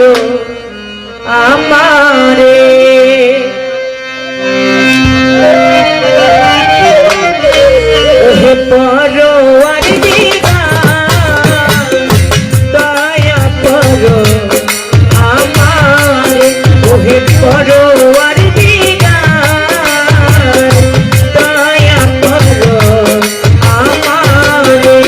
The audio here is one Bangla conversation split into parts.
করো আমারে ওহে পরওয়ার দিগার দয়া করো আমারে ওহে পরওয়ার দিগার দয়া করো আমারে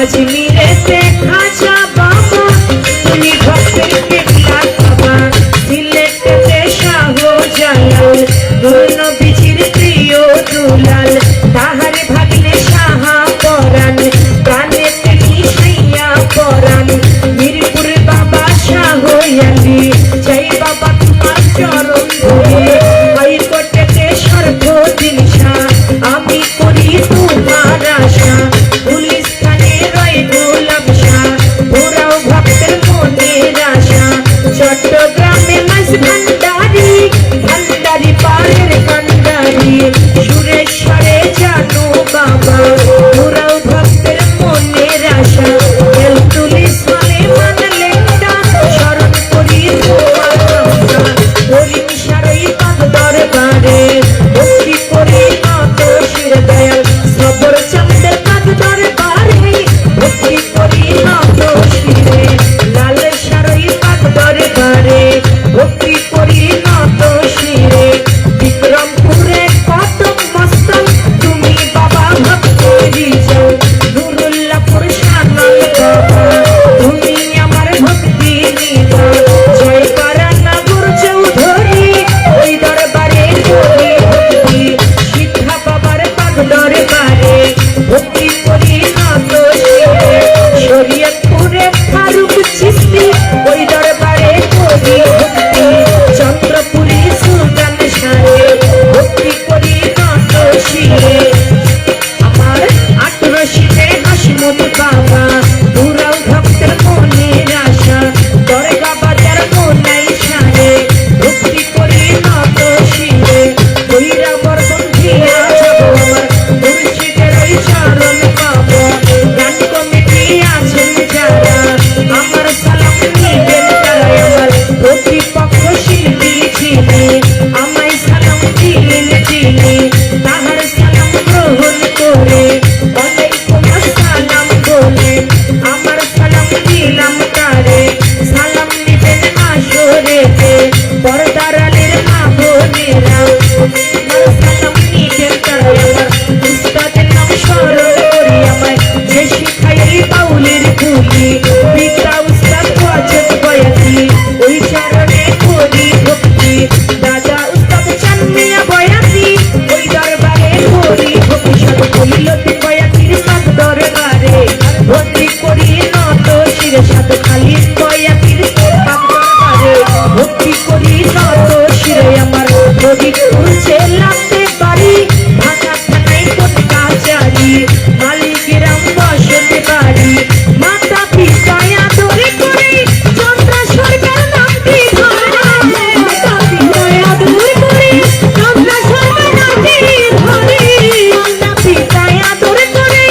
আজমিরেতে খাজা বাবা তুমি ভক্তের কেবলা বাবা সিলেটেতে শাহজালাল নূর নবীজির প্রিয় দুলাল তাহার ভাগ্নে সাহা পরাণ প্রাণেতে মিশাইয়া পরাণ মিরপুর বাবা শাহ আলী জয় বাবা তোমার চরণ ধরে হাইকোর্টেতে সর্বদিন শাহ আমি করি তোমার আশা পুলিশ থানে রয় গোলাম শাহ ওরাও ভক্তের মনের আশা চট্টগ্রামে মাছ ভান্ডারি ভান্ডারি পাড়ের কান্ডারি সুরেশ্বরে জানো বাবা ওরাও ভক্তের মনের আশা পুলিশ মানে মানলে স্মরণ করি তোমার কথা হরিণ সারই পাদ দরবারে ভক্তি করি নত শির দয়াল সবর চন্দ্রের পাদ দরবারে ভক্তি করি নত শিরে লাল সারই পাদ দরবারে ভক্তি করি নত শিরে বিক্রমপুরে কত মস্তক তুমি বাবা ভক্তেরই যাও নুরুল্লাহপুর শানাল বাবা তুমি আমার ভক্তি নিবা জয় পারানগর চৌধুরী ওই দরবারে করি ভক্তি শিক্ষা বাবার পাদ দরবারে ভক্তি করি নত শিরে শরীয়তপুরে ফারুক চিশতি ওই দরবারে করি ভক্তি চন্দ্রপুরী সুলতান শাহে ভক্তি করি নত শিরে আমার আটরশিতে হাসমত বাবা পুরাও ভক্তের মনের আশা দরগা বাজার কোনাই শাহে ভক্তি করি নত শিরে কইরা বর্ধন দিয়া যাব আমার মুর্শিদের ওই চরণ পাবো গান কমিটি আছেন যারা আমার সালাম নিবেন তারা আমার প্রতিপক্ষ শিল্পী ছিলেন আমায় সালাম দিলেন যিনি তাহার সালাম গ্রহণ করে ওয়ালাইকুম আসসালাম বলে আমার সালাম দিলাম তারে সালাম নিবেন আসরেতে পর্দার আলীর মা বোনেরা আমার সালাম নিবেন তারা আমার উস্তাদের নাম স্মরণ করি আমায় যে শিখাই বাউলের ভূমি পিতা উস্তাদ ওয়াজেদ বয়াতি ওই চরণে করি ভক্তি দাদা উস্তাদ চান্মিয়া বয়াতি ওই দরবারে করি ভক্তি সব কইলতি বয়াতির পাদ দরবারে ভক্তি করি নত শিরে সাত খালি বয়াতির পাদ দরবারে ভক্তি করি নত শিরে আমার ফরিদপুর জেলাতে বাড়ি ঢাকা থানায় কোট কাচারি মালিগ্রাম বসতে বাড়ি মাতা পিতা আদরে করে চন্দ্রা সরকার নামটি ধরে মাতা পিতা আদরে করে চন্দ্রা সরকার নামটি ধরে মাতা পিতা আদরে করে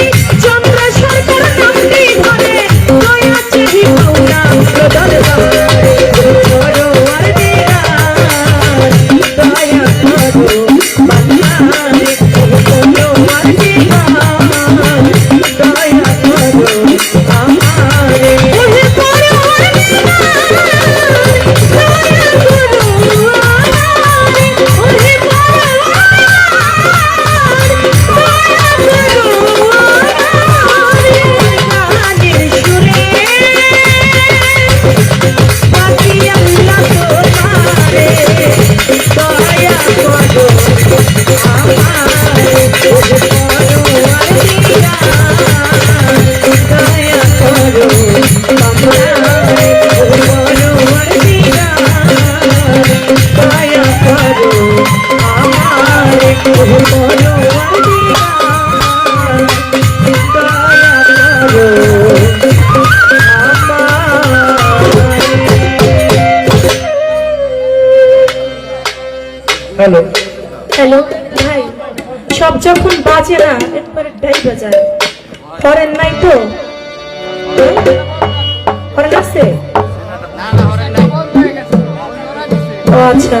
চন্দ্রা সরকার নামটি ধরে দয়া চাহি মাওলা দরবারে করো আর দেরা দয়া করো বান্দারে করো আর দেরা দয়া করো আমারে ওহে করো আর দেরা দয়া করো আমারে ওহে করো দয়া করো আমারে গানের সুরে পাখি আল্লাহ তোমারে দয়া করো আমারে ওহে করো আর দেরা দয়া করো আমারে ওহে করো আর দেরা দয়া করো আমারে ওহে করো আর দেরা দয়া করো হ্যালো হ্যালো ভাই সব যখন বাজে না একবারে ডাই বাজায় ফরেন নাই তো ফরেন আছে ও আচ্ছা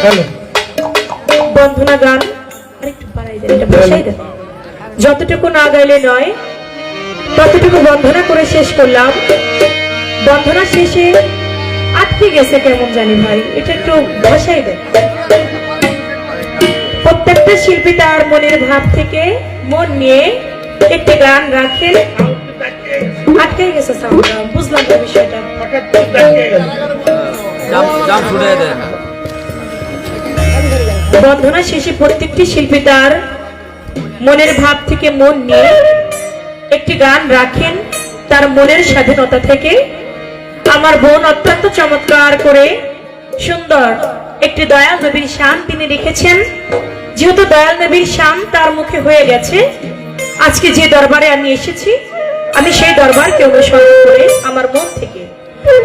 হ্যালো বন্ধনা গান আরেকটু বাড়াই দেন, এটা বসাই দেন। যতটুকু না গাইলে নয় ততটুকু বন্ধনা করে শেষ করলাম। বন্ধনা শেষে আটকে গেছে কেমন জানি ভাই, এটা একটু বসাই দেন। প্রত্যেকটা শিল্পী তার মনের ভাব থেকে মন নিয়ে একটি গান রাখেন। আটকে গেছে সাউন্ডটা, বুঝলাম না বিষয়টা। বন্ধনা শেষে প্রত্যেকটি শিল্পী তার মনের ভাব থেকে মন নিয়ে একটি গান রাখেন তার মনের স্বাধীনতা থেকে। আমার বোন অত্যন্ত চমৎকার করে সুন্দর একটি দয়াল নবীর শান তিনি লিখেছেন। যেহেতু দয়াল নবীর শান তার মুখে হয়ে গেছে, আজকে যে দরবারে আমি এসেছি, আমি সেই দরবারকে অনুসরণ করে আমার মন থেকে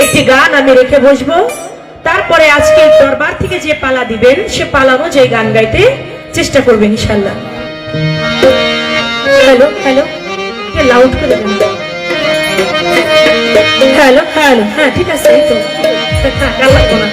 একটি গান আমি রেখে বসবো। তারপরে আজকে দরবার থেকে যে পালা দিবেন সে পালা অনুযায়ী গান গাইতে চেষ্টা করবেন ইনশাল্লাহ। হ্যালো হ্যালো, লাউড করে দেন। হ্যালো হ্যালো, হ্যাঁ ঠিক আছে, এই তো, হ্যাঁ, লাগবো না।